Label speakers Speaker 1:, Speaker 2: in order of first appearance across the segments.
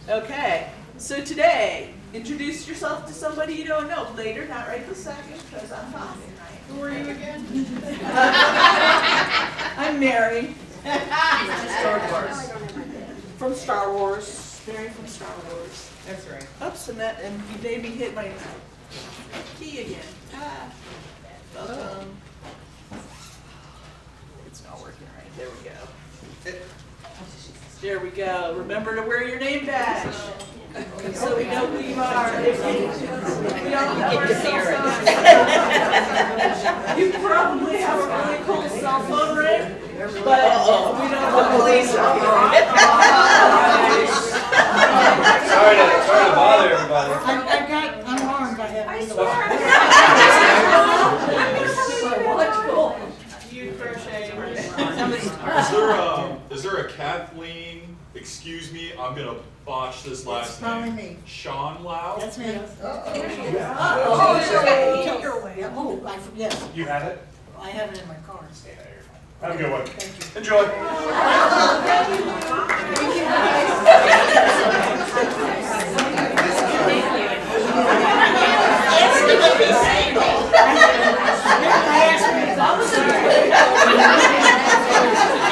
Speaker 1: Okay, so today, introduce yourself to somebody you don't know. Later, not right this second, because I'm talking, right?
Speaker 2: Who are you again?
Speaker 1: I'm Mary.
Speaker 2: Star Wars.
Speaker 1: From Star Wars. Mary from Star Wars.
Speaker 2: That's right.
Speaker 1: Oops, and you made me hit my key again. Ah. Welcome. It's not working right. There we go. There we go. Remember to wear your name badge, so we know who you are. We all have our cell phones. You probably have a really cool cell phone ring, but we don't know the police are.
Speaker 3: Sorry to bother everybody.
Speaker 2: I'm armed. I have. You crochet.
Speaker 3: Is there a Kathleen? Excuse me, I'm gonna botch this last name.
Speaker 2: Probably me.
Speaker 3: Sean Lau.
Speaker 2: That's me.
Speaker 1: Take her away.
Speaker 2: Yeah, oh, yes,
Speaker 4: You have it?
Speaker 2: I have it in my car.
Speaker 4: Have a good one.
Speaker 2: Thank you.
Speaker 4: Enjoy.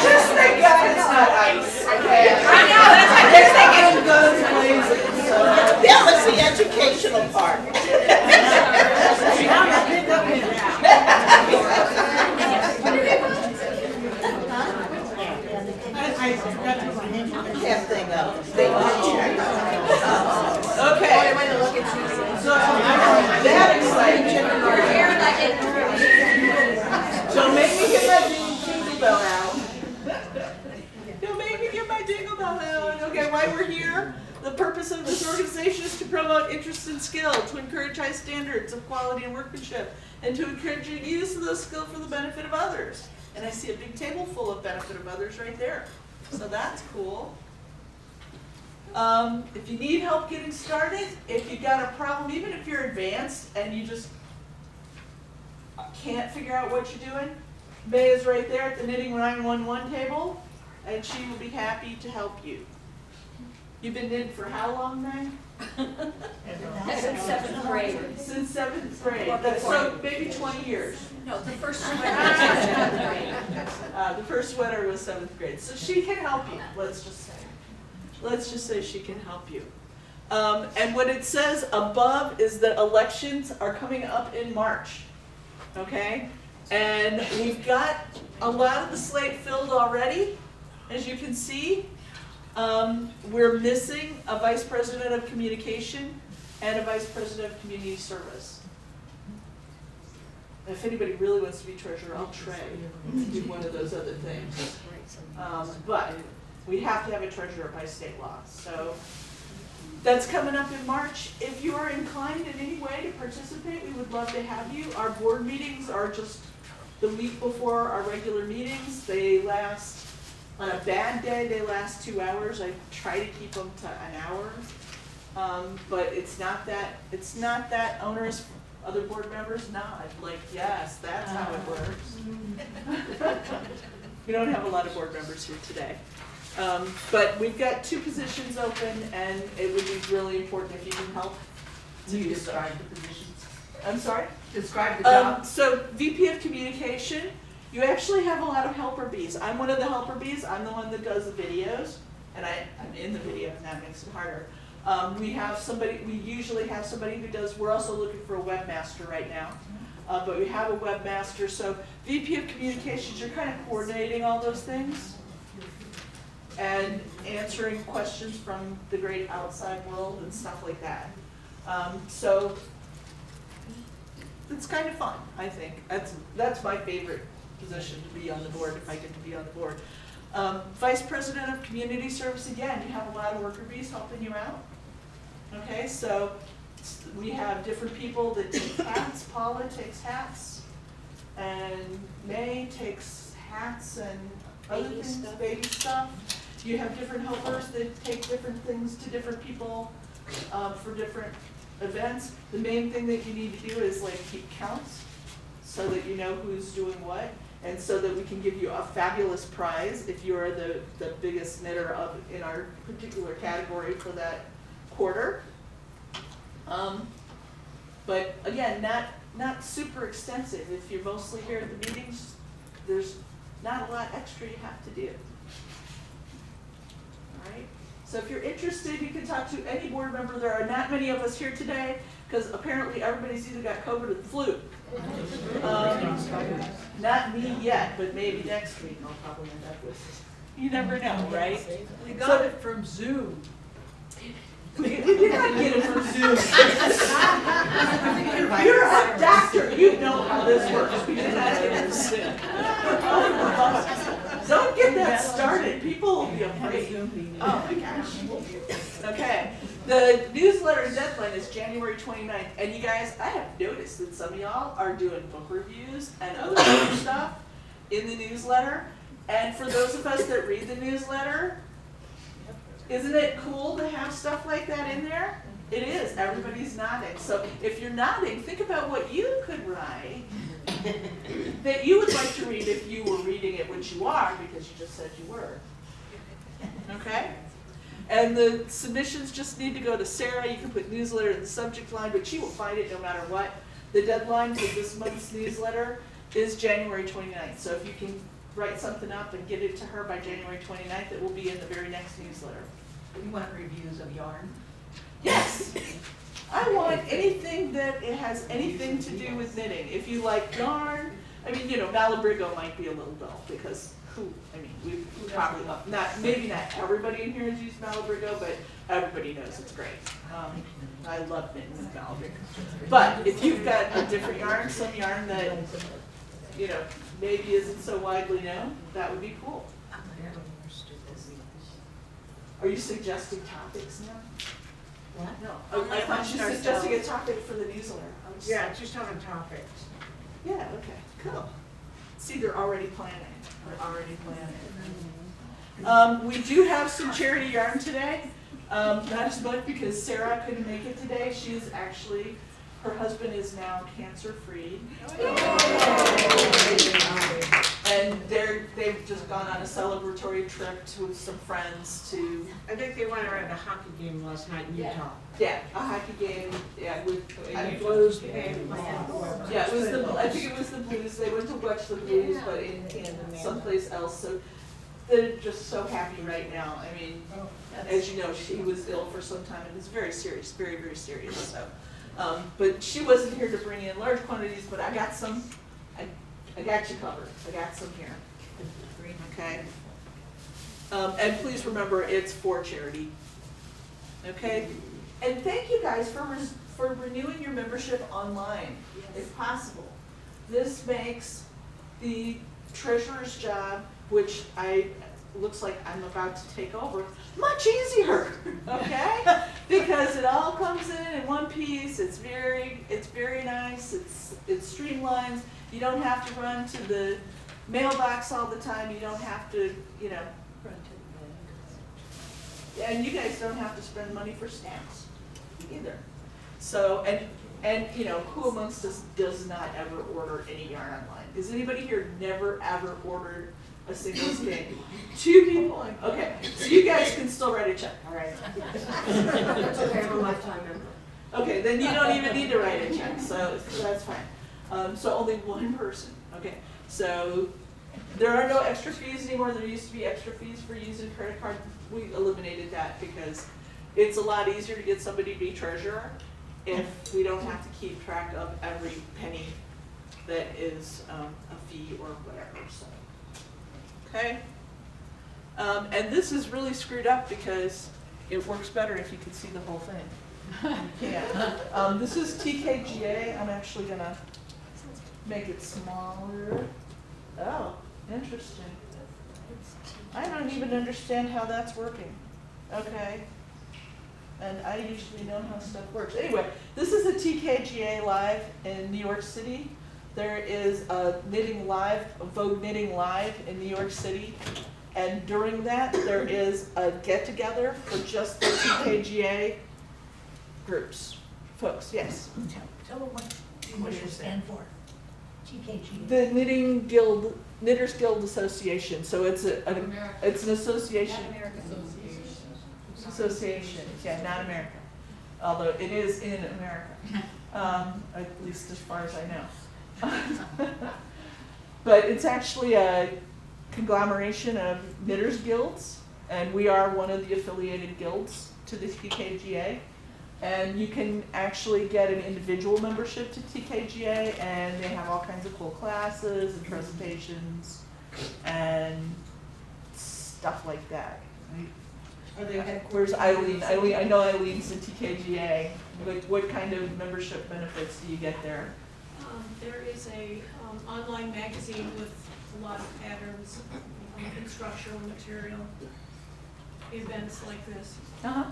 Speaker 1: Just thank God it's not ice, okay?
Speaker 5: I know, that's what they're thinking.
Speaker 1: It goes blazing, so.
Speaker 5: That was the educational part.
Speaker 2: I forgot to put my hand on it.
Speaker 5: That thing up. They did check.
Speaker 1: Okay. So, that exciting. Don't make me get my jingle bell out. Don't make me get my jingle bell out. Okay, why we're here? The purpose of this organization is to promote interest and skill, to encourage high standards of quality and workmanship, and to encourage the use of those skills for the benefit of others. And I see a big table full of benefit of others right there. So that's cool. If you need help getting started, if you've got a problem, even if you're advanced and you just can't figure out what you're doing, May is right there at the Knitting 911 table, and she will be happy to help you. You've been knitting for how long, May?
Speaker 6: Since 7th grade.
Speaker 1: Since 7th grade. So maybe 20 years.
Speaker 6: No, the first sweater was 7th grade.
Speaker 1: The first sweater was 7th grade. So she can help you, let's just say. Let's just say she can help you. And what it says above is that elections are coming up in March. Okay? And we've got a lot of the slate filled already, as you can see. We're missing a vice president of communication and a vice president of community service. If anybody really wants to be treasurer, I'll try to do one of those other things. But we have to have a treasurer by state law. So that's coming up in March. If you are inclined in any way to participate, we would love to have you. Our board meetings are just the week before our regular meetings. They last, on a bad day, they last 2 hours. I try to keep them to an hour. But it's not that onerous. Other board members nod, like, yes, that's how it works. We don't have a lot of board members here today. But we've got 2 positions open, and it would be really important if you can help to
Speaker 2: Describe the positions.
Speaker 1: I'm sorry?
Speaker 2: Describe the job.
Speaker 1: So VP of Communication, you actually have a lot of helper bees. I'm one of the helper bees. I'm the one that does the videos, and I'm in the video, and that makes it harder. We usually have somebody who does, we're also looking for a webmaster right now. But we have a webmaster, so VP of Communications, you're kind of coordinating all those things and answering questions from the great outside world and stuff like that. So it's kind of fun, I think. That's my favorite position to be on the board, if I get to be on the board. Vice President of Community Service, again, you have a lot of worker bees helping you out. Okay, so we have different people that take hats. Paula takes hats, and May takes hats and other things, baby stuff. You have different helpers that take different things to different people for different events. The main thing that you need to do is like keep counts so that you know who's doing what. And so that we can give you a fabulous prize if you're the biggest knitter in our particular category for that quarter. But again, not super extensive. If you're mostly here at the meetings, there's not a lot extra you have to do. All right? So if you're interested, you can talk to any board member. There are not many of us here today because apparently everybody's either got COVID or the flu. Not me yet, but maybe next week I'll probably end up with it. You never know, right?
Speaker 2: We got it from Zoom.
Speaker 1: You did not get it from Zoom. You're a doctor. You know how this works. We did not get it from Zoom. Don't get that started. People will be afraid. Oh my gosh. Okay. The newsletter deadline is January 29th. And you guys, I have noticed that some of y'all are doing book reviews and other stuff in the newsletter. And for those of us that read the newsletter, isn't it cool to have stuff like that in there? It is. Everybody's nodding. So if you're nodding, think about what you could write that you would like to read if you were reading it, which you are, because you just said you were. Okay? And the submissions just need to go to Sarah. You can put newsletter in the subject line, but she will find it no matter what. The deadline for this month's newsletter is January 29th. So if you can write something up and get it to her by January 29th, it will be in the very next newsletter.
Speaker 2: You want reviews of yarn?
Speaker 1: Yes. I want anything that it has anything to do with knitting. If you like yarn, I mean, you know, Malabrigo might be a little dull because we probably maybe not everybody in here has used Malabrigo, but everybody knows it's great. I love knitting with Malabrigo. But if you've got a different yarn, some yarn that, you know, maybe isn't so widely known, that would be cool. Are you suggesting topics now?
Speaker 2: What?
Speaker 1: No. I thought you were suggesting a topic for the newsletter.
Speaker 2: Yeah, just on a topic.
Speaker 1: Yeah, okay, cool. See, they're already planning. We do have some charity yarn today. Not as much because Sarah couldn't make it today. She's actually, her husband is now cancer-free. And they've just gone on a celebratory trip with some friends to,
Speaker 2: I think they went around a hockey game last night in Utah.
Speaker 1: yeah, a hockey game, yeah, with,
Speaker 2: And Blues band.
Speaker 1: yeah, it was I think it was the Blues. They went to watch the Blues, but in someplace else. So they're just so happy right now. I mean, as you know, she was ill for some time, and it's very serious, very, very serious. So, but she wasn't here to bring in large quantities, but I got some. I got you covered. I got some here. Okay. And please remember, it's for charity. Okay. And thank you guys for renewing your membership online, if possible. This makes the treasurer's job, which looks like I'm about to take over, much easier. Okay? Because it all comes in one piece. It's very nice. It streamlines. You don't have to run to the mailbox all the time. You don't have to, you know, and you guys don't have to spend money for stamps either. So, and you know, who amongst us does not ever order any yarn online? Is anybody here never ever ordered a single skein? 2 people? Okay, so you guys can still write a check, all right?
Speaker 2: That's okay, I'm a lifetime member.
Speaker 1: Okay, then you don't even need to write a check, so that's fine. So only one person, okay? So there are no extra fees anymore. There used to be extra fees for using credit card. We eliminated that because it's a lot easier to get somebody to be treasurer if we don't have to keep track of every penny that is a fee or whatever, so. Okay? And this is really screwed up because it works better if you can see the whole thing. Yeah. This is TKGA. I'm actually gonna make it smaller. Oh, interesting. I don't even understand how that's working. Okay. And I usually know how stuff works. Anyway, this is a TKGA Live in New York City. There is a Knitting Live, a Vogue Knitting Live in New York City. And during that, there is a get-together for just the TKGA groups. Folks, yes?
Speaker 2: Tell them what you stand for.
Speaker 6: TKG.
Speaker 1: The Knitters Guild Association, so it's it's an association.
Speaker 6: Not American.
Speaker 1: Association, yeah, not America, although it is in America, at least as far as I know. But it's actually a conglomeration of knitters guilds, and we are one of the affiliated guilds to the TKGA. And you can actually get an individual membership to TKGA, and they have all kinds of cool classes and presentations and stuff like that.
Speaker 5: Are they
Speaker 1: Where's Eileen? I know Eileen's in TKGA. What kind of membership benefits do you get there?
Speaker 7: There is a online magazine with a lot of patterns, instructional material, events like this.
Speaker 1: Uh-huh.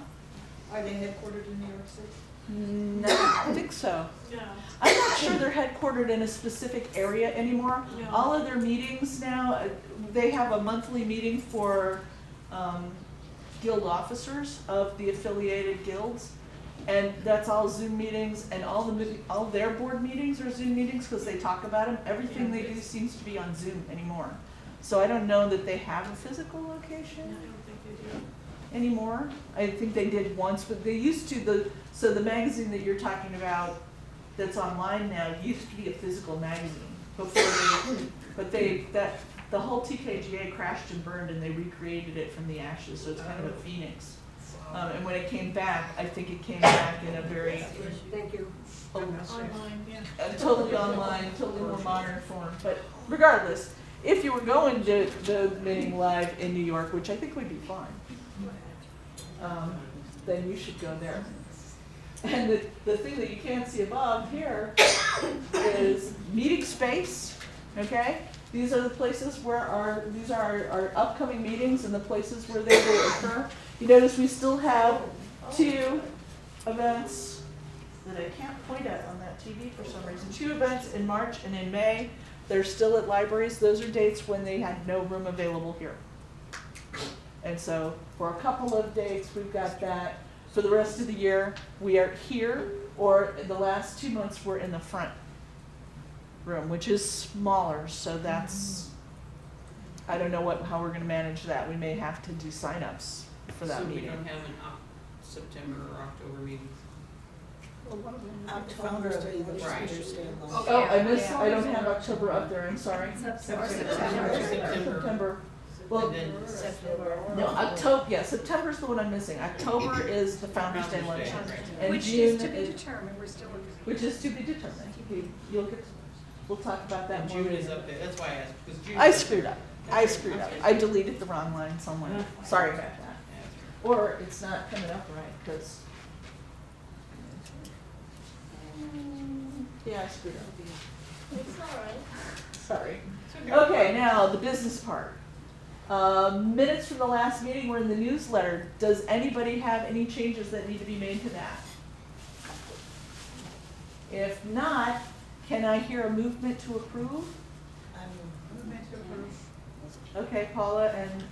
Speaker 6: Are they headquartered in New York City?
Speaker 1: No, I don't think so.
Speaker 7: No,
Speaker 1: I'm not sure they're headquartered in a specific area anymore.
Speaker 7: No.
Speaker 1: All of their meetings now, they have a monthly meeting for guild officers of the affiliated guilds. And that's all Zoom meetings, and all their board meetings are Zoom meetings because they talk about them. Everything they do seems to be on Zoom anymore. So I don't know that they have a physical
Speaker 7: no, I
Speaker 1: location
Speaker 7: don't think they do.
Speaker 1: anymore. I think they did once, but they used to. So the magazine that you're talking about that's online now used to be a physical magazine before the whole TKGA crashed and burned, and they recreated it from the ashes, so it's kind of a phoenix. And when it came back, I think it came back in a very
Speaker 2: Thank you.
Speaker 7: Online, yeah.
Speaker 1: totally online, totally more modern form. But regardless, if you were going to the meeting live in New York, which I think would be fun, then you should go there. And the thing that you can't see above here is meeting space, okay? These are the places where these are our upcoming meetings and the places where they will occur. You notice we still have 2 events that I can't point at on that TV for some reason. 2 events in March and in May. They're still at libraries. Those are dates when they had no room available here. And so for a couple of dates, we've got that. For the rest of the year, we are here, or the last 2 months we're in the front room, which is smaller, so that's, I don't know how we're gonna manage that. We may have to do signups for that
Speaker 8: So we
Speaker 1: meeting.
Speaker 8: don't have an September or October meeting?
Speaker 5: October will be the
Speaker 8: Right.
Speaker 5: Tuesday.
Speaker 1: Oh, I don't have October up there, I'm sorry. September. Well,
Speaker 8: And then September?
Speaker 1: no, October, yeah, September's the one I'm missing. October is the Founder's Day
Speaker 8: Founder's Day,
Speaker 1: luncheon.
Speaker 8: right.
Speaker 1: And
Speaker 6: Which
Speaker 1: June
Speaker 6: is to be determined, we're still.
Speaker 1: Which is to be determined. We'll talk about that
Speaker 8: And
Speaker 1: more.
Speaker 8: June is up there, that's why I asked, because June.
Speaker 1: I screwed up. I deleted the wrong line somewhere. Sorry about that. Or it's not coming up right, because. Yeah, I screwed up.
Speaker 6: It's all right.
Speaker 1: Sorry. Okay, now the business part. Minutes from the last meeting were in the newsletter. Does anybody have any changes that need to be made to that? If not, can I hear a movement to approve? Okay, Paula and,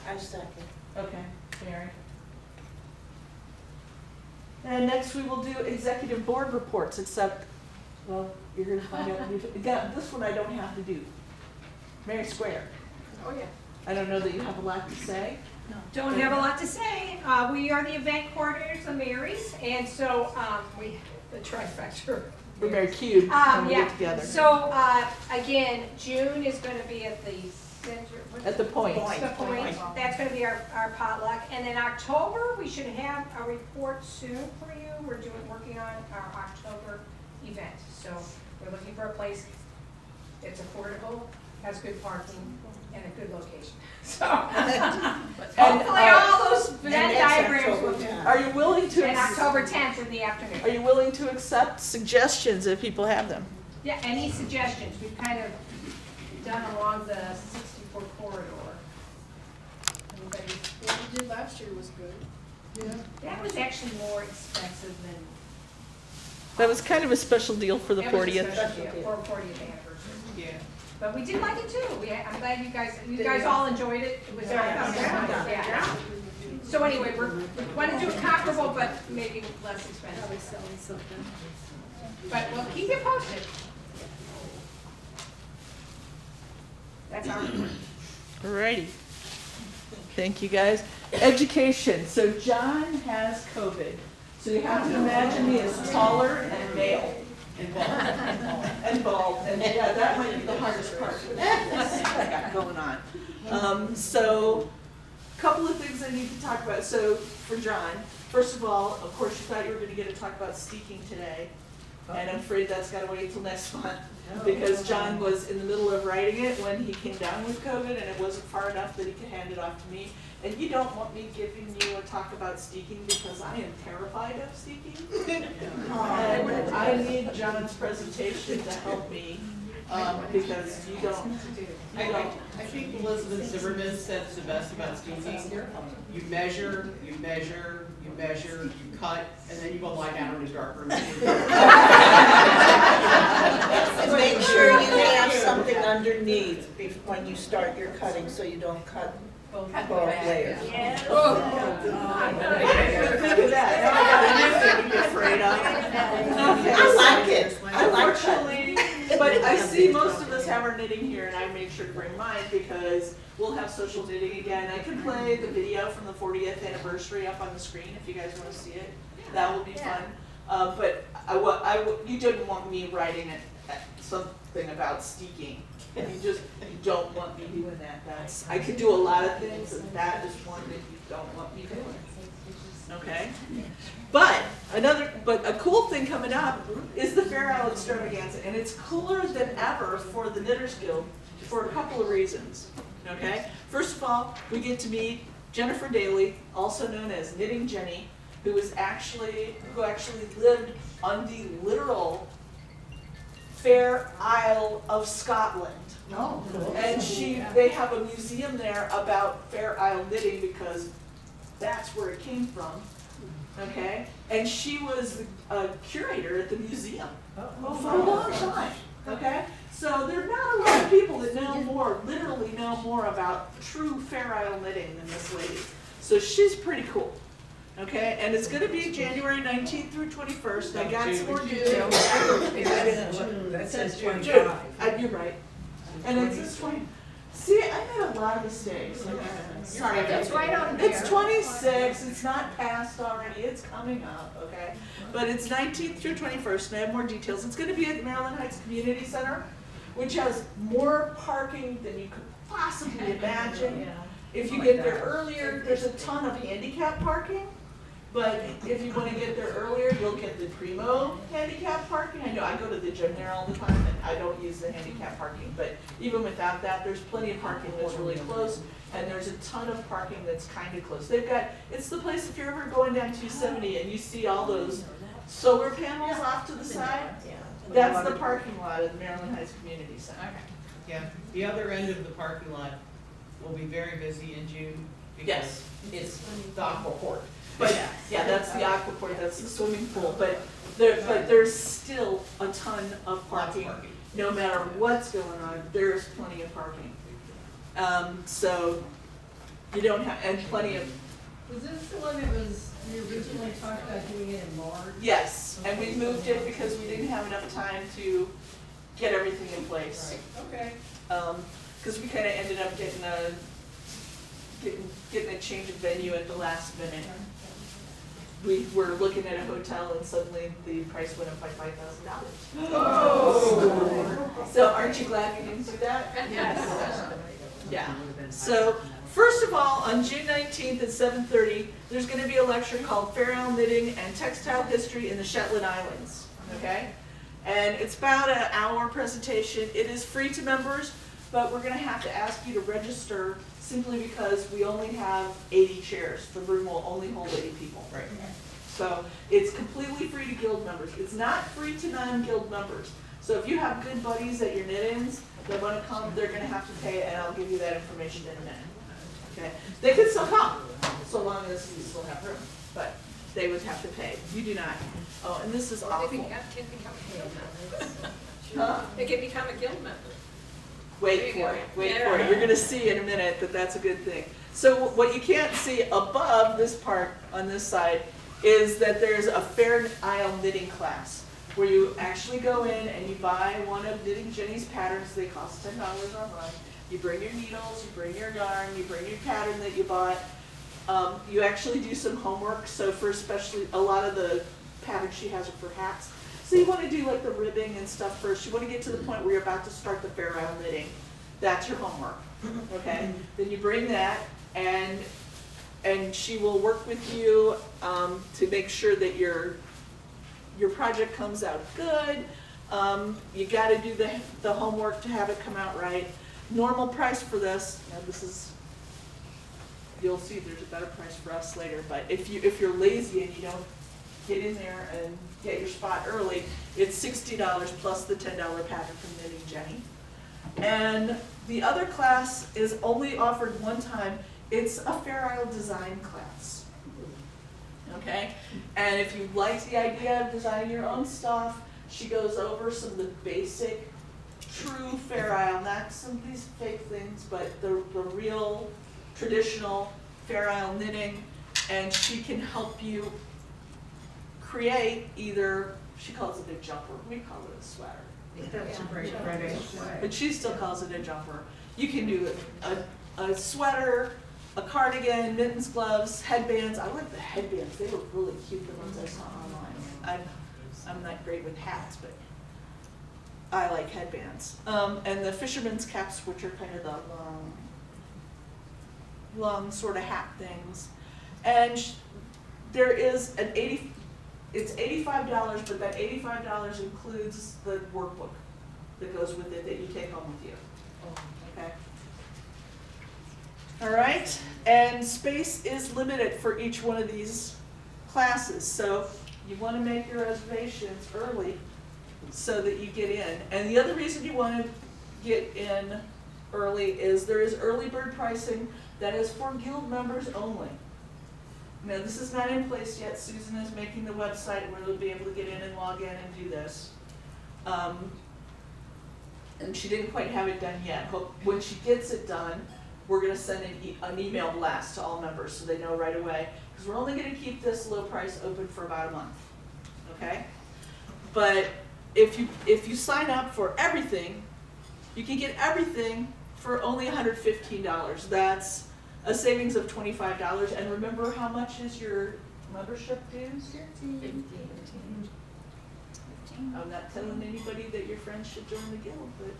Speaker 5: I second.
Speaker 1: okay, Mary. And next we will do executive board reports, except, well, you're gonna find out, this one I don't have to do. Mary Square.
Speaker 2: Oh, yeah.
Speaker 1: I don't know that you have a lot to say.
Speaker 6: Don't have a lot to say. We are the event coordinators of Mary's, and so, we, the trifecta.
Speaker 1: We're very cute when we get together.
Speaker 6: So, again, June is gonna be at the center. what's
Speaker 1: At the point.
Speaker 6: The point, that's gonna be our potluck, and then October, we should have a report soon for you. We're working on our October event, so we're looking for a place that's affordable, has good parking, and a good location. So, hopefully all those Venn diagrams will.
Speaker 1: Are you willing to?
Speaker 6: And October 10th in the afternoon.
Speaker 1: Are you willing to accept suggestions if people have them?
Speaker 6: Yeah, any suggestions? We've kind of done along the 64 corridor. Anybody?
Speaker 7: What we did last year was good.
Speaker 6: That was actually more expensive than.
Speaker 1: That was kind of a special deal for the
Speaker 6: That was a
Speaker 1: 40th.
Speaker 6: special deal for 40th anniversary.
Speaker 8: Yeah.
Speaker 6: But we did like it too. I'm glad you guys all enjoyed it. It was very fun. Yeah. So anyway, we want to do it comparable, but maybe less expensive. But we'll keep you posted. That's our report.
Speaker 1: Alrighty. Thank you, guys. Education. So John has COVID. So you have to imagine me as taller and male. And bald. And yeah, that might be the hardest part of this I got going on. So, couple of things I need to talk about. So, for John, first of all, of course, you thought you were going to get to talk about steeking today. And I'm afraid that's got to wait until next month. Because John was in the middle of writing it when he came down with COVID, and it wasn't far enough that he could hand it off to me. And you don't want me giving you a talk about steeking because I am terrified of steeking. And I need John's presentation to help me, because you don't.
Speaker 8: I think Elizabeth Zimmerman said the best about steeking. You measure, you measure, you measure, you cut, and then you go lie down in a dark room.
Speaker 5: And make sure you have something underneath when you start your cutting, so you don't cut both layers.
Speaker 1: Think of that. Now I got a new thing to be afraid of.
Speaker 5: I like it. I like that.
Speaker 1: Unfortunately, but I see most of us have our knitting here, and I made sure to bring mine because we'll have social knitting again. I can play the video from the 40th anniversary up on the screen if you guys want to see it. That will be fun. But you didn't want me writing something about steeking. You don't want me doing that. I can do a lot of things, and that is one that you don't want me doing. Okay? But a cool thing coming up is the Fair Isle Extravaganza, and it's cooler than ever for the Knitters Guild for a couple of reasons. Okay? First of all, we get to meet Jennifer Daly, also known as Knitting Jenny, who actually lived on the literal Fair Isle of Scotland.
Speaker 5: No.
Speaker 1: And they have a museum there about Fair Isle knitting because that's where it came from. Okay? And she was a curator at the museum for a long time. Okay? So there are not a lot of people that literally know more about true Fair Isle knitting than this lady. So she's pretty cool. Okay, and it's going to be January 19th through 21st. I got some more details.
Speaker 2: That says 25.
Speaker 1: You're right. And it says 20. See, I made a lot of mistakes. Sorry,
Speaker 6: It's right on there.
Speaker 1: it's 26. It's not passed already. It's coming up. Okay, but it's 19th through 21st, and I have more details. It's going to be at Maryland Heights Community Center, which has more parking than you could possibly imagine. If you get there earlier, there's a ton of handicap parking. But if you want to get there earlier, you'll get the Primo handicap parking. I know I go to the gym there all the time, and I don't use the handicap parking. But even without that, there's plenty of parking that's really close, and there's a ton of parking that's kind of close. It's the place if you're ever going down 270 and you see all those solar panels off to the side, that's the parking lot of the Maryland Heights Community Center.
Speaker 8: Okay. Yeah, the other end of the parking lot will be very busy in June because it's the aquaport.
Speaker 1: But yeah, that's the aquaport, that's the swimming pool, but there's still a ton of parking. No matter what's going on, there's plenty of parking. So you don't have, and plenty of,
Speaker 7: Was this the one that was, we originally talked about doing it in March?
Speaker 1: yes, and we moved it because we didn't have enough time to get everything in place.
Speaker 7: Okay.
Speaker 1: Because we kind of ended up getting a change of venue at the last minute. We were looking at a hotel and suddenly the price went up by $5,000.
Speaker 7: Oh.
Speaker 1: So aren't you glad you didn't do that?
Speaker 7: Yes.
Speaker 1: Yeah. So first of all, on June 19th at 7:30, there's going to be a lecture called Fair Isle Knitting and Textile History in the Shetland Islands. Okay? And it's about an hour presentation. It is free to members, but we're going to have to ask you to register simply because we only have 80 chairs. The room will only hold 80 people.
Speaker 8: Right.
Speaker 1: So it's completely free to guild members. It's not free to non-guild members. So if you have good buddies at your knit-ins that want to come, they're going to have to pay, and I'll give you that information in a minute. Okay? They could still come, so long as you still have room, but they would have to pay. You do not. Oh, and this is awful.
Speaker 6: They can become a guild member.
Speaker 1: Huh?
Speaker 6: They can become a guild member.
Speaker 1: Wait for it, wait for it. You're gonna see in a minute that that's a good thing. So what you can't see above this part on this side is that there's a Fair Isle knitting class where you actually go in and you buy one of Knitting Jenny's patterns. They cost $10 online. You bring your needles, you bring your yarn, you bring your pattern that you bought. You actually do some homework, so for especially, a lot of the patterns she has are for hats. So you wanna do like the ribbing and stuff first. You wanna get to the point where you're about to start the Fair Isle knitting. That's your homework, okay? Then you bring that, and she will work with you to make sure that your project comes out good. You gotta do the homework to have it come out right. Normal price for this, now this is, you'll see there's a better price for us later, but if you're lazy and you don't get in there and get your spot early, it's $60 plus the $10 pattern from Knitting Jenny. And the other class is only offered one time. It's a Fair Isle design class. Okay? And if you like the idea of designing your own stuff, she goes over some of the basic, true Fair Isle, not some of these fake things, but the real, traditional Fair Isle knitting, and she can help you create either, she calls it a jumper, we call it a sweater.
Speaker 2: That's a great Friday.
Speaker 1: But she still calls it a jumper. You can do a sweater, a cardigan, mittens, gloves, headbands. I like the headbands. They were really cute, the ones I saw online. I'm not great with hats, but I like headbands. And the fisherman's caps, which are kind of the long sort of hat things. And there is it's $85, but that $85 includes the workbook that goes with it that you take home with you. Okay? All right, and space is limited for each one of these classes, so you want to make your reservations early so that you get in. And the other reason you want to get in early is there is early bird pricing that is for guild members only. Now, this is not in place yet. Susan is making the website where they'll be able to get in and log in and do this. And she didn't quite have it done yet. But when she gets it done, we're going to send an email blast to all members so they know right away. Because we're only going to keep this low price open for about a month. Okay? But if you sign up for everything, you can get everything for only $115. That's a savings of $25, and remember how much is your membership dues? I'm not telling anybody that your friends should join the guild, but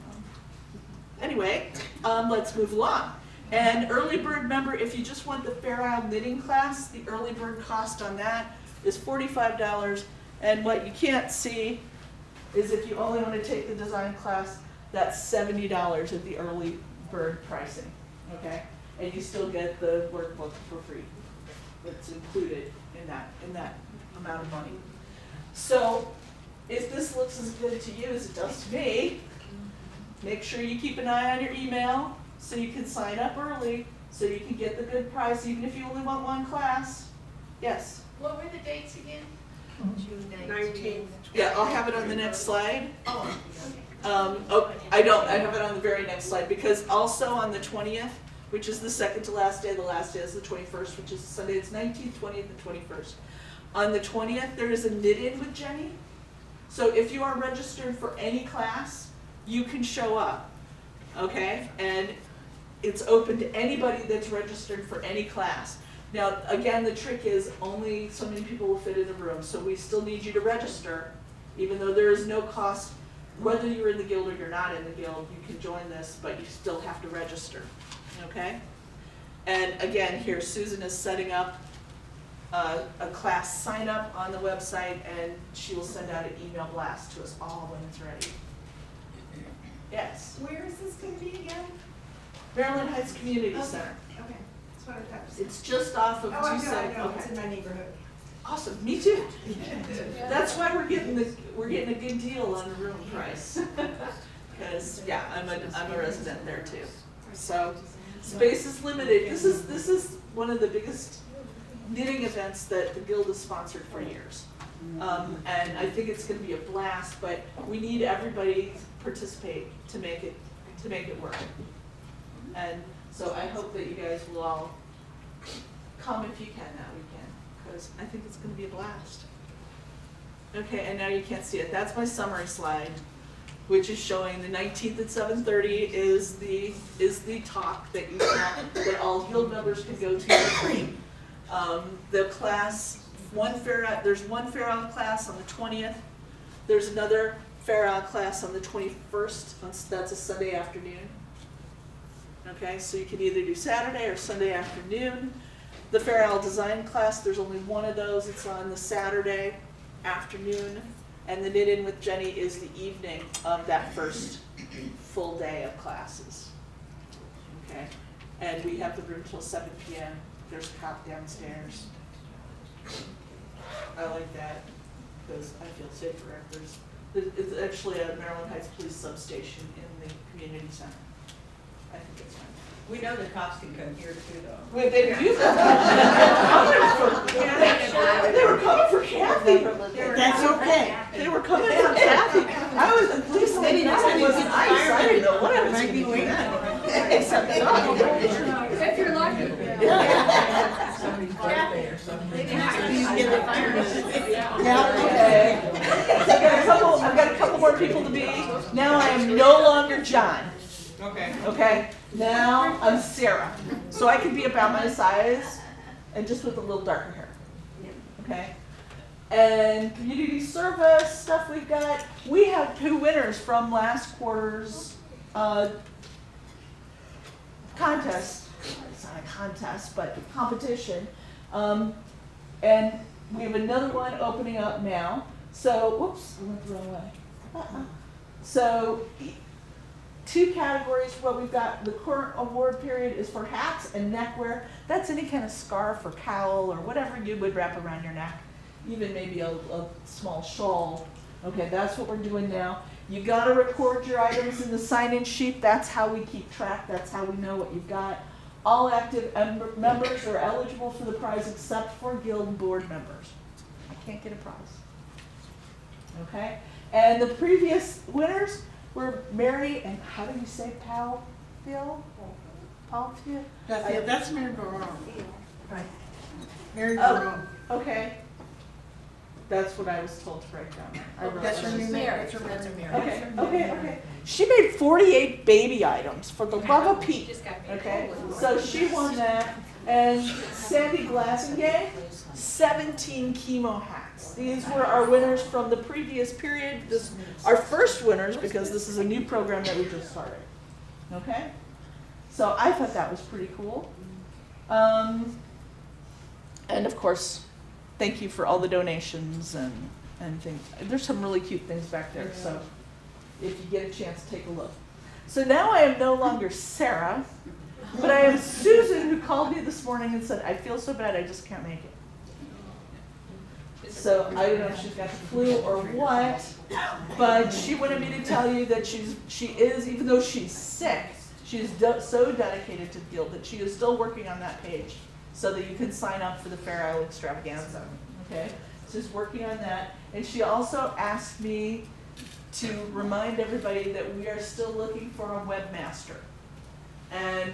Speaker 1: anyway, let's move along. And early bird member, if you just want the Fair Isle knitting class, the early bird cost on that is $45, and what you can't see is if you only want to take the design class, that's $70 at the early bird pricing, okay? And you still get the workbook for free. It's included in that amount of money. So if this looks as good to you as it does to me, make sure you keep an eye on your email so you can sign up early, so you can get the good price, even if you only want one class. Yes?
Speaker 7: What were the dates again?
Speaker 2: June 19th.
Speaker 1: Yeah, I'll have it on the next slide.
Speaker 7: Oh, okay.
Speaker 1: I don't, I have it on the very next slide, because also on the 20th, which is the second to last day, the last day is the 21st, which is Sunday, it's 19th, 20th, and 21st. On the 20th, there is a knit-in with Jenny. So if you are registered for any class, you can show up, okay? And it's open to anybody that's registered for any class. Now, again, the trick is only so many people will fit in the room, so we still need you to register, even though there is no cost. Whether you're in the guild or you're not in the guild, you can join this, but you still have to register, okay? And again, here, Susan is setting up a class sign up on the website, and she will send out an email blast to us all when it's ready. Yes?
Speaker 9: Where is this going to be again?
Speaker 1: Maryland Heights Community
Speaker 9: Okay.
Speaker 1: Center.
Speaker 9: Okay, that's what I thought.
Speaker 1: It's just off of
Speaker 9: Oh, I know,
Speaker 1: 270.
Speaker 9: it's in my neighborhood.
Speaker 1: Awesome, me too. That's why we're getting a good deal on the room price. Because, yeah, I'm a resident there too. So, space is limited. This is one of the biggest knitting events that the Guild has sponsored for years. And I think it's gonna be a blast, but we need everybody to participate to make it work. And so I hope that you guys will all come if you can that weekend, because I think it's gonna be a blast. Okay, and now you can't see it. That's my summary slide. which is showing the 19th at 7:30 is the talk that you saw, that all Guild members can go to for free. The class, there's one Fair Isle class on the 20th. There's another Fair Isle class on the 21st, that's a Sunday afternoon. Okay, so you can either do Saturday or Sunday afternoon. The Fair Isle design class, there's only one of those, it's on the Saturday afternoon. And the Knit In with Jenny is the evening of that first full day of classes. Okay, and we have the room till 7 p.m. There's a cop downstairs. I like that because I feel safer afterwards. It's actually a Maryland Heights Police substation in the community center. I think it's fine.
Speaker 2: We know the cops can come here too, though.
Speaker 1: Wait, they do that? They were coming for Kathy.
Speaker 5: That's okay.
Speaker 1: They were coming for Kathy. I was at least
Speaker 5: Maybe next time you
Speaker 1: wasn't
Speaker 5: get
Speaker 1: ice. I
Speaker 5: fired,
Speaker 1: didn't know what I was
Speaker 5: might
Speaker 1: going
Speaker 5: be
Speaker 1: to do.
Speaker 5: waiting.
Speaker 1: Except
Speaker 6: If you're lucky.
Speaker 2: Somebody's birthday or something.
Speaker 1: Okay. So I've got a couple more people to be. Now I am no longer John.
Speaker 8: Okay.
Speaker 1: Okay? Now I'm Sarah. So I can be about my size and just with a little darker hair. Okay? And community service stuff we've got. We have 2 winners from last quarter's contest. It's not a contest, but competition. And we have another one opening up now. So, whoops, I went the wrong way. So, 2 categories. What we've got, the current award period is for hats and neckwear. That's any kind of scarf or cowl or whatever you would wrap around your neck. Even maybe a small shawl. Okay, that's what we're doing now. You gotta record your items in the sign-in sheet. That's how we keep track. That's how we know what you've got. All active members are eligible for the prize except for Guild board members. I can't get a prize. Okay? And the previous winners were Mary and, how do you say Palfield? Palfield?
Speaker 5: That's Mary Barone.
Speaker 9: Right.
Speaker 5: Mary
Speaker 1: Oh.
Speaker 5: Barone.
Speaker 1: Okay. That's what I was told to write down. I wrote
Speaker 5: That's
Speaker 1: that.
Speaker 5: her new
Speaker 9: Mary.
Speaker 5: name.
Speaker 9: That's her Mary.
Speaker 1: Okay. She made 48 baby items for the love of Pete.
Speaker 6: Just got me.
Speaker 1: Okay, so she won that. And Sandy Glassingay, 17 chemo hats. These were our winners from the previous period. Our first winners, because this is a new program that we just started. Okay? So I thought that was pretty cool. And of course, thank you for all the donations and things. There's some really cute things back there, so if you get a chance, take a look. So now I am no longer Sarah, but I am Susan, who called me this morning and said, I feel so bad, I just can't make it. So I don't know if she's got the flu or what, but she wanted me to tell you that she is, even though she's sick, she is so dedicated to the Guild that she is still working on that page so that you can sign up for the Fair Isle Extravaganza. Okay? She's working on that. And she also asked me to remind everybody that we are still looking for a webmaster. And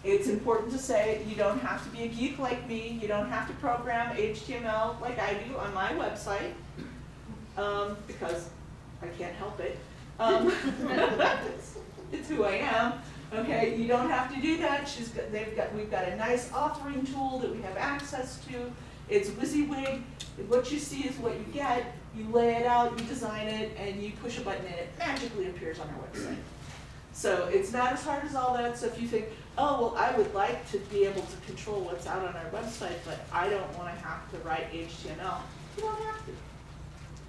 Speaker 1: it's important to say you don't have to be a geek like me. You don't have to program HTML like I do on my website, because I can't help it. It's who I am. Okay, you don't have to do that. We've got a nice authoring tool that we have access to. It's WYSIWYG. What you see is what you get. You lay it out, you design it, and you push a button and it magically appears on our website. So it's not as hard as all that. So if you think, oh, well, I would like to be able to control what's out on our website, but I don't want to have to write HTML, you don't have to.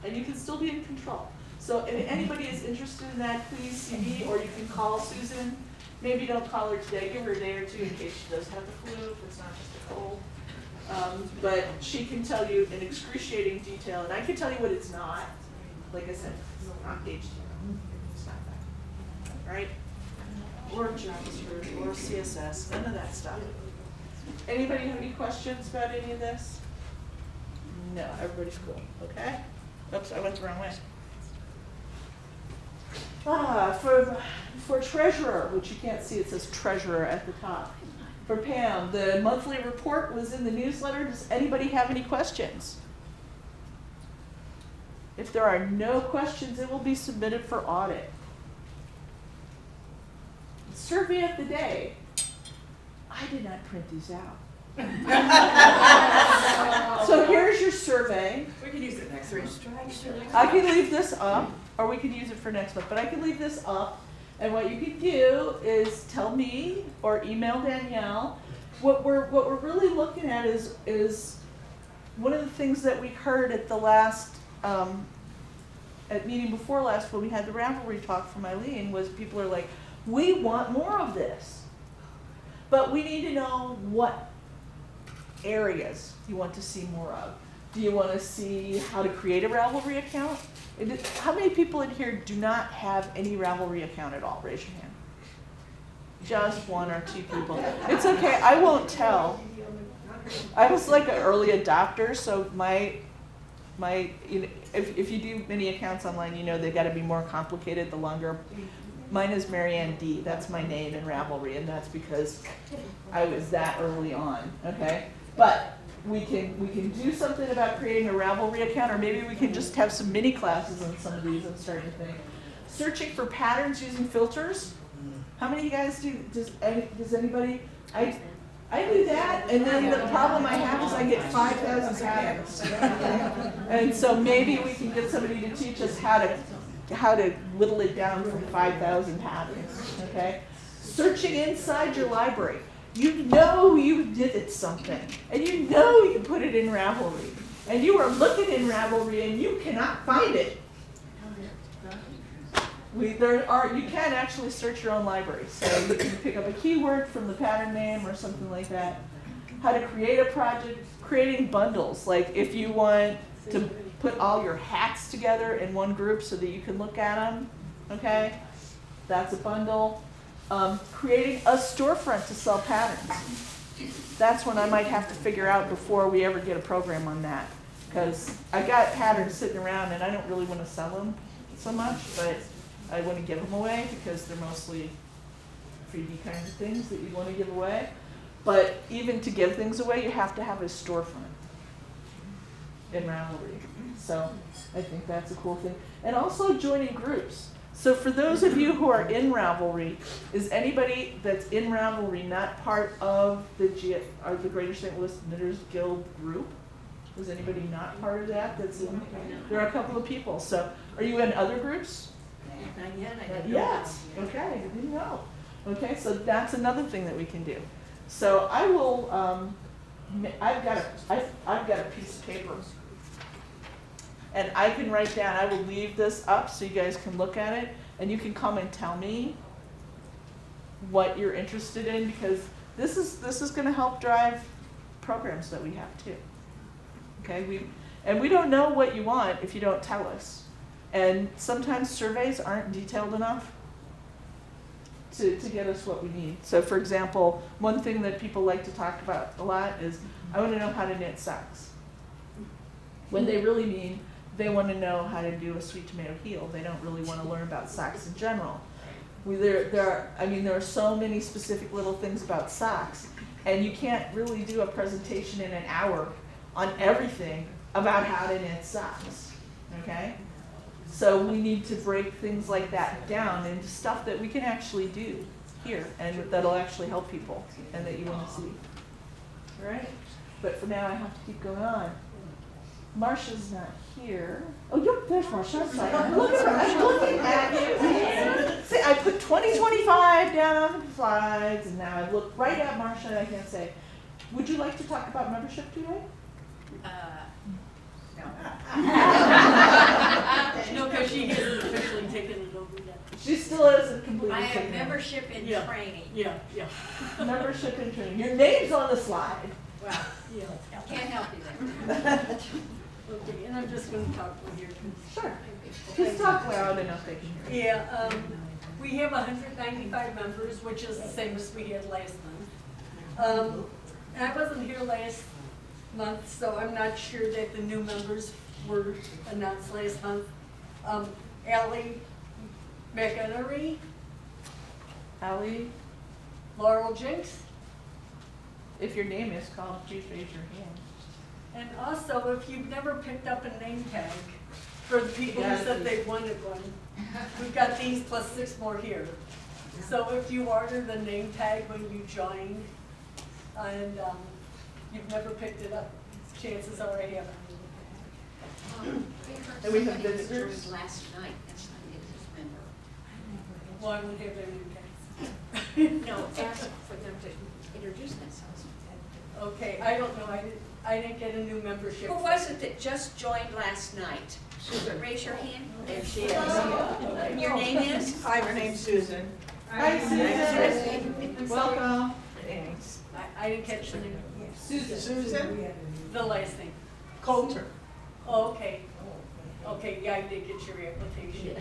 Speaker 1: And you can still be in control. So if anybody is interested in that, please see me, or you can call Susan. Maybe don't call her today, give her a day or two in case she does have the flu, if it's not just a cold. But she can tell you in excruciating detail, and I can tell you what it's not. Like I said, it's not HTML. It's not that. Right? Or JavaScript, or CSS, none of that stuff. Anybody have any questions about any of this? No, everybody's cool, okay? Oops, I went the wrong way. For treasurer, which you can't see, it says treasurer at the top. For Pam, the monthly report was in the newsletter. Does anybody have any questions? If there are no questions, it will be submitted for audit. Survey of the day. I did not print these out. So here's your survey.
Speaker 8: We can use it next week.
Speaker 1: I can leave this up, or we could use it for next month, but I can leave this up. And what you can do is tell me or email Danielle. What we're really looking at is one of the things that we heard at the last at meeting before last when we had the Ravelry talk from Eileen was people are like, we want more of this, but we need to know what areas you want to see more of. Do you want to see how to create a Ravelry account? How many people in here do not have any Ravelry account at all? Raise your hand. Just one or two people. It's okay, I won't tell. I was like an early adopter, so if you do many accounts online, you know they got to be more complicated the longer. Mine is Marianne D. That's my name in Ravelry, and that's because I was that early on. Okay, but we can do something about creating a Ravelry account, or maybe we can just have some mini classes on some of these and start to think. Searching for patterns using filters. How many of you guys do? Does anybody? I do that, and then the problem I have is I get 5,000 patterns. And so maybe we can get somebody to teach us how to whittle it down from 5,000 patterns, okay? Searching inside your library. You know you did something, and you know you put it in Ravelry, and you are looking in Ravelry and you cannot find it. You can actually search your own library. So you can pick up a keyword from the pattern name or something like that. How to create a project, creating bundles. Like if you want to put all your hats together in one group so that you can look at them, okay? That's a bundle. Creating a storefront to sell patterns. That's when I might have to figure out before we ever get a program on that. Because I got patterns sitting around and I don't really want to sell them so much, but I want to give them away because they're mostly freebie kinds of things that you want to give away. But even to give things away, you have to have a storefront in Ravelry. So I think that's a cool thing. And also joining groups. So for those of you who are in Ravelry, is anybody that's in Ravelry not part of the Greater St. Louis Knitters Guild group? Is anybody not part of that? There are a couple of people. So are you in other groups?
Speaker 2: Not yet, I
Speaker 1: Not
Speaker 2: didn't
Speaker 1: yet. Okay, I didn't know. Okay, so that's another thing that we can do. So I will. I've got a piece of paper, and I can write down. I will leave this up so you guys can look at it, and you can come and tell me what you're interested in, because this is going to help drive programs that we have too. Okay, we don't know what you want if you don't tell us. And sometimes surveys aren't detailed enough to get us what we need. So for example, one thing that people like to talk about a lot is, I want to know how to knit socks. When they really mean, they want to know how to do a sweet tomato heel. They don't really want to learn about socks in general. There are so many specific little things about socks, and you can't really do a presentation in an hour on everything about how to knit socks, okay? So we need to break things like that down into stuff that we can actually do here and that'll actually help people and that you want to see. All right? But for now, I have to keep going on. Marsha's not here. Oh, there's Marsha. I'm sorry. Look at her. I'm looking at you. See, I put 2025 down on the slides, and now I look right at Marsha and I can say, would you like to talk about membership today?
Speaker 10: No, because she hasn't officially taken it over yet.
Speaker 1: She still isn't completely
Speaker 10: I have
Speaker 1: taken it.
Speaker 10: membership and Yeah. training. Yeah.
Speaker 1: Membership and training. Your name's on the slide.
Speaker 10: Wow, yeah.
Speaker 2: Can't help you there.
Speaker 10: Okay, and I'm just gonna talk from here.
Speaker 1: Sure. Just talk loud enough they can hear.
Speaker 10: Yeah, we have 195 members, which is the same as we had last month. And I wasn't here last month, so I'm not sure that the new members were announced last month. Allie McInerney,
Speaker 1: Allie,
Speaker 10: Laurel Jinks,
Speaker 1: if your name is called, please raise your hand.
Speaker 10: and also if you've never picked up a name tag, for the people who said they wanted one. We've got these plus 6 more here. So if you order the name tag when you join, and you've never picked it up, chances are I haven't.
Speaker 1: And we have visitors.
Speaker 2: Joined last night, that's not a member.
Speaker 10: Well, I would have their name tags.
Speaker 2: No, ask for them to introduce themselves.
Speaker 10: Okay, I don't know, I didn't get a new membership.
Speaker 2: Who was it that just joined last night? Raise your hand.
Speaker 5: There she is.
Speaker 2: Your name is?
Speaker 5: Hi, my name's Susan.
Speaker 1: Hi, Susan. Welcome.
Speaker 5: Thanks.
Speaker 10: I didn't catch the name.
Speaker 5: Susan?
Speaker 10: The last name.
Speaker 5: Coulter.
Speaker 10: Oh, okay. Okay, yeah, I did get your application.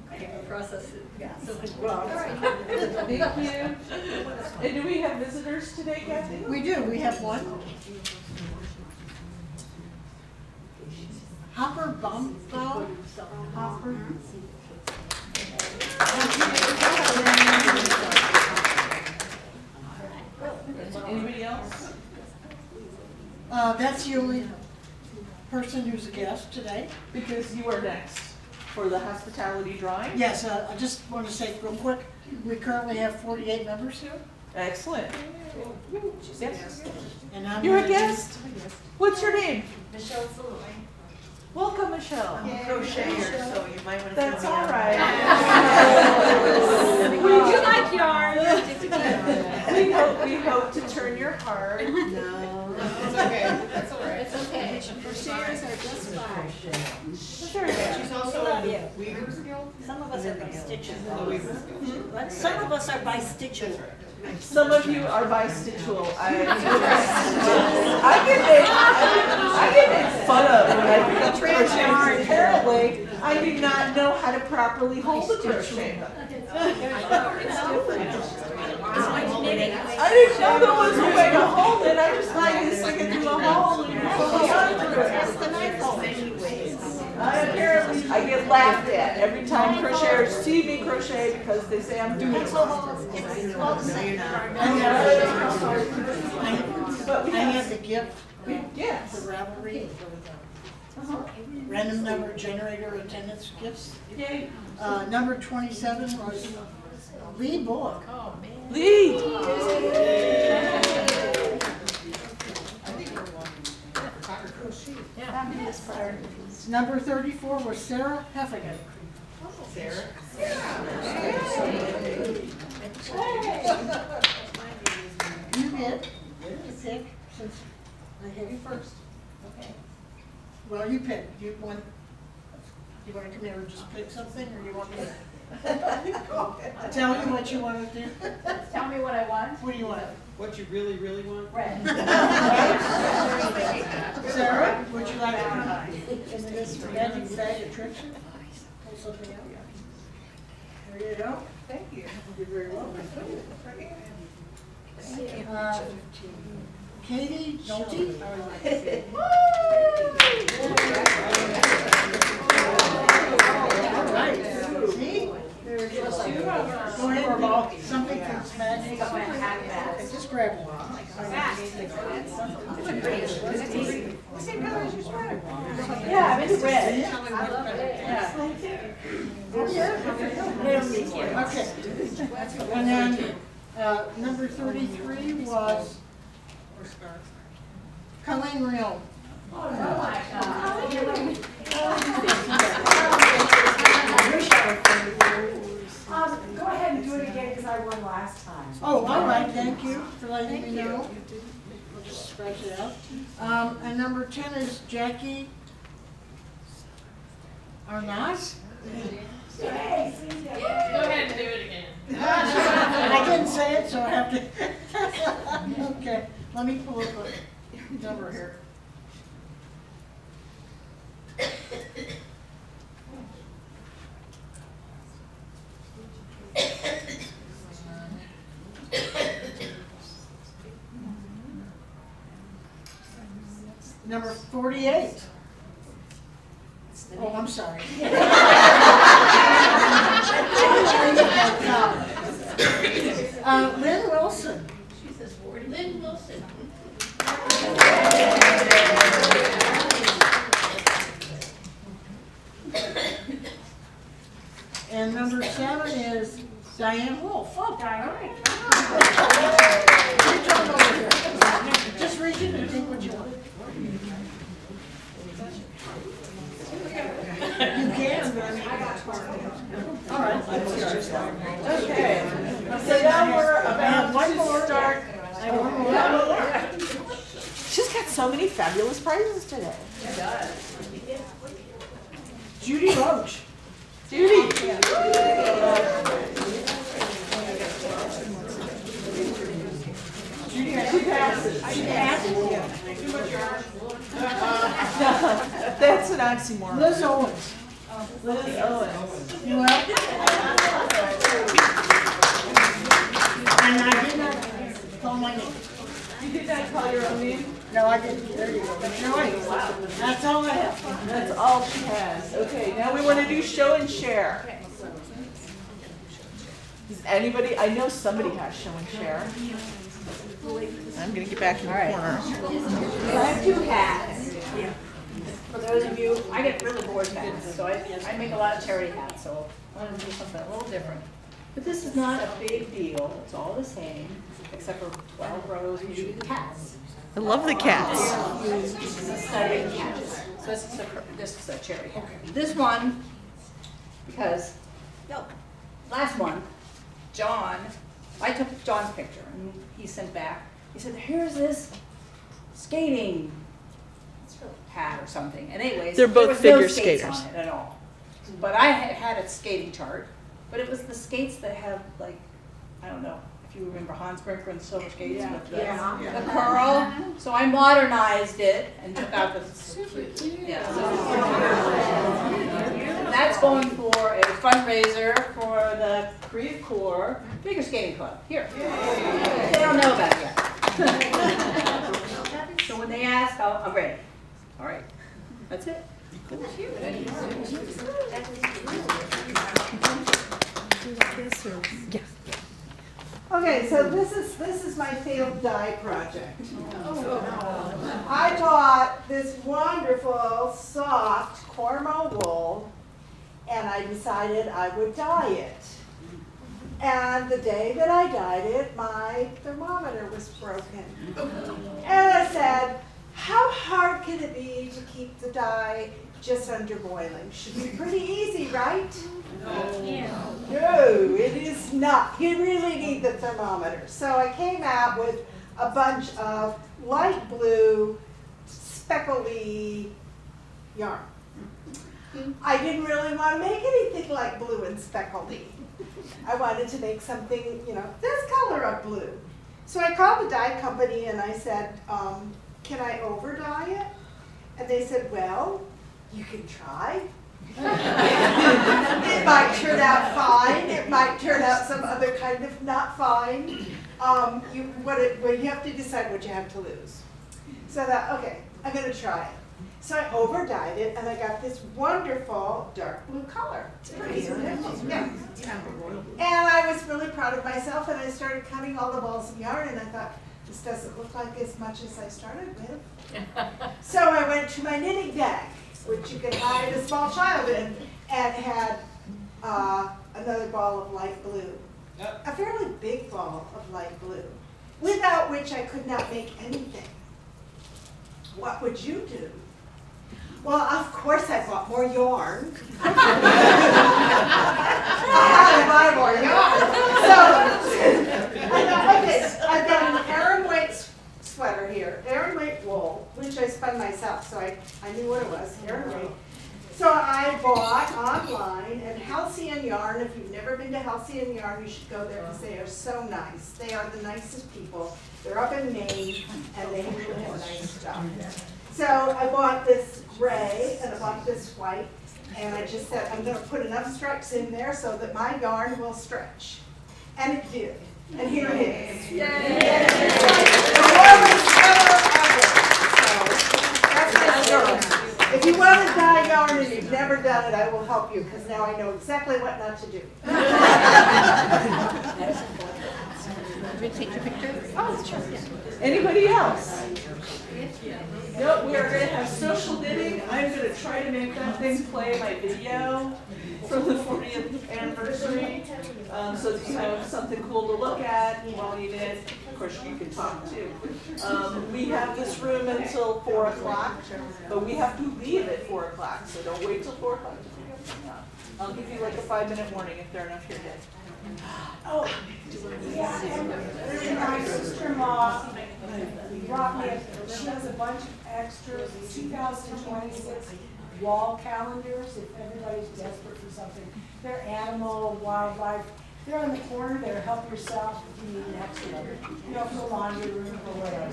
Speaker 10: I haven't processed it. Yeah. So
Speaker 5: Well,
Speaker 1: Thank you. And do we have visitors today, Kathy?
Speaker 11: We do, we have one. Hopper Bumpo. Hopper.
Speaker 1: Anybody else?
Speaker 11: That's the only person who's a guest today.
Speaker 1: Because you are next for the hospitality drawing.
Speaker 11: Yes, I just want to say real quick, we currently have 48 members here.
Speaker 1: Excellent. Yes.
Speaker 11: And I'm
Speaker 1: You're a
Speaker 11: gonna do-
Speaker 1: guest? What's your name?
Speaker 10: Michelle Saloy.
Speaker 1: Welcome, Michelle.
Speaker 5: I'm a crocheter, so you might want to.
Speaker 1: That's all right.
Speaker 6: Would you like yarn?
Speaker 1: We hope to turn your heart.
Speaker 5: No.
Speaker 8: It's okay, that's all right.
Speaker 2: It's okay, crocheters are just fine.
Speaker 1: Sure.
Speaker 8: She's also in the Weavers Guild?
Speaker 9: Some of us are by stitches.
Speaker 8: The Weavers Guild.
Speaker 9: Some of us are by stitches.
Speaker 1: Some of you are bistitual. I get made fun of when I pick up crochet. Apparently, I do not know how to properly hold a crochet. I didn't know there was a way to hold it. I just thought you stick it through a hole and you pull the yarn through it. Apparently, I get laughed at every time crocheters see me crochet because they say I'm doing it wrong. But we
Speaker 11: I
Speaker 1: have
Speaker 11: have the gift,
Speaker 1: yes.
Speaker 11: the Ravelry, random number generator attendance gifts.
Speaker 1: Yay.
Speaker 11: Number 27 was Lee Bullock.
Speaker 1: Lee.
Speaker 11: Number 34 was Sarah Heffigan.
Speaker 8: Sarah?
Speaker 11: You get to pick, since I had you first. Okay. Well, you pick. You want to come here and just pick something, or you want me to tell you what you want to do?
Speaker 6: Tell me what I want.
Speaker 11: What do you want?
Speaker 8: What you really, really want?
Speaker 6: Red.
Speaker 11: Sarah, would you like to magic bag of tricks? Pull something out. There you go.
Speaker 5: Thank you.
Speaker 11: You're very welcome. Katie Nolte. All right. See? There it is. Go ahead and ball. Something from magic. Just grab one.
Speaker 6: Same color as your sweater.
Speaker 1: Yeah, I'm into red.
Speaker 6: I love it.
Speaker 1: Yeah.
Speaker 11: Okay. And then, number 33 was Colleen Real.
Speaker 6: Go ahead and do it again because I won last time.
Speaker 11: Oh, all right, thank you for letting me know. We'll just scratch it out. And number 10 is Jackie Arnaz.
Speaker 7: Go ahead and do it again.
Speaker 11: I didn't say it, so I have to. Okay, let me pull up a number here. Number 48. Oh, I'm sorry. Lynn Wilson.
Speaker 2: Lynn Wilson.
Speaker 11: And number 7 is Diane Wolf. Oh,
Speaker 6: Diane.
Speaker 11: your turn over here. Just reach it and take what you want. You can, but all right.
Speaker 1: Okay, so now we're about
Speaker 11: one
Speaker 1: to
Speaker 11: more.
Speaker 1: start.
Speaker 11: I have one more.
Speaker 1: She's got so many fabulous prizes today.
Speaker 11: Judy Roach.
Speaker 1: Judy.
Speaker 11: Judy has
Speaker 1: She passes.
Speaker 11: She passes.
Speaker 1: That's an oxymoron.
Speaker 11: Liz Owens.
Speaker 1: Liz Owens.
Speaker 11: You up? And I did not call my name.
Speaker 1: You did not call your own name?
Speaker 11: No, I didn't. There you go. That's right. That's all I have.
Speaker 1: That's all she has. Okay, now we want to do show and share. Does anybody, I know somebody has show and share. I'm gonna get back in the corner.
Speaker 12: I have 2 hats. For those of you, I get really bored hats, so I make a lot of charity hats, so I want to do something a little different. But this is not a big deal, it's all the same, except for 12 rows, we do the cats.
Speaker 1: I love the cats.
Speaker 12: This is a study of cats. So this is a charity hat. This one, because last month, John, I took John's picture and he sent back, he said, here's this skating hat or something. And anyways,
Speaker 1: They're both
Speaker 12: there
Speaker 1: figure
Speaker 12: was no skates
Speaker 1: skaters.
Speaker 12: on it at all. But I had a skating chart, but it was the skates that have like, I don't know, if you remember Hans Brinker and the Silver Skates with the curl. So I modernized it and took out the that's going for a fundraiser for the Korea Corps Figure Skating Club. Here. They don't know about it yet. So when they ask, I'm ready. All right. That's it.
Speaker 5: Okay, so this is my failed dye project. I bought this wonderful, soft Cormo wool, and I decided I would dye it. And the day that I dyed it, my thermometer was broken. And I said, how hard can it be to keep the dye just under boiling? Should be pretty easy, right? No, it is not. You really need the thermometer. So I came out with a bunch of light blue, speckly yarn. I didn't really want to make anything like blue and speckly. I wanted to make something, this color of blue. So I called the dye company and I said, can I over dye it? And they said, well, you can try. It might turn out fine. It might turn out some other kind of not fine. You have to decide what you have to lose. So I thought, okay, I'm going to try it. So I over dyed it, and I got this wonderful dark blue color. It's pretty, isn't it? Yeah. And I was really proud of myself, and I started cutting all the balls of yarn, and I thought, this doesn't look like as much as I started with. So I went to my knitting bag, which you can hide a small child in, and had another ball of light blue. A fairly big ball of light blue, without which I could not make anything. What would you do? Well, of course I bought more yarn. I had to buy more yarn. So I thought, okay, I've got an Aran White sweater here, Aran White wool, which I spun myself, so I knew what it was, Aran White. So I bought online at Halcyon Yarn. If you've never been to Halcyon Yarn, you should go there because they are so nice. They are the nicest people. They're up in Maine, and they really have nice stuff. So I bought this gray, and I bought this white, and I just said, I'm going to put enough stripes in there so that my yarn will stretch. And it did. And here it is. Yay! The warmest ever ever. So that's my story. If you want want to dye yarn and you've never done it, I will help you, because now I know exactly what not to do.
Speaker 12: Take your picture?
Speaker 5: Oh, sure. Anybody else? Nope, we are gonna have social knitting. I'm gonna try to make that thing play my video from the 40th anniversary, so that you have something cool to look at while you knit. Of course, you can talk too. We have this room until 4 o'clock, but we have to leave at 4 o'clock, so don't wait till 4 o'clock to figure something out. I'll give you like a 5-minute warning if there are enough here yet.
Speaker 6: Oh, yeah, and my sister-in-law brought me, she has a bunch of extra 2026 wall calendars, if everybody's desperate for something. They're animal, wildlife, they're on the corner there, help yourself if you need an extra, you know, for the laundry room or whatever.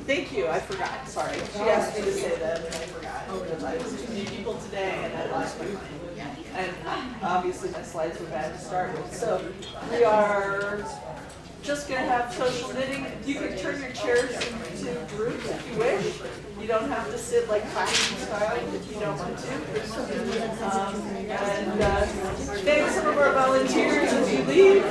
Speaker 1: Thank you, I forgot, sorry. She asked me to say that and I forgot, because I was too many people today and I lost my mind. And obviously my slides were bad to start with. So we are just gonna have social knitting. You can turn your chairs into groups if you wish. You don't have to sit like classroom style if you don't want to. And thank some of our volunteers as you leave.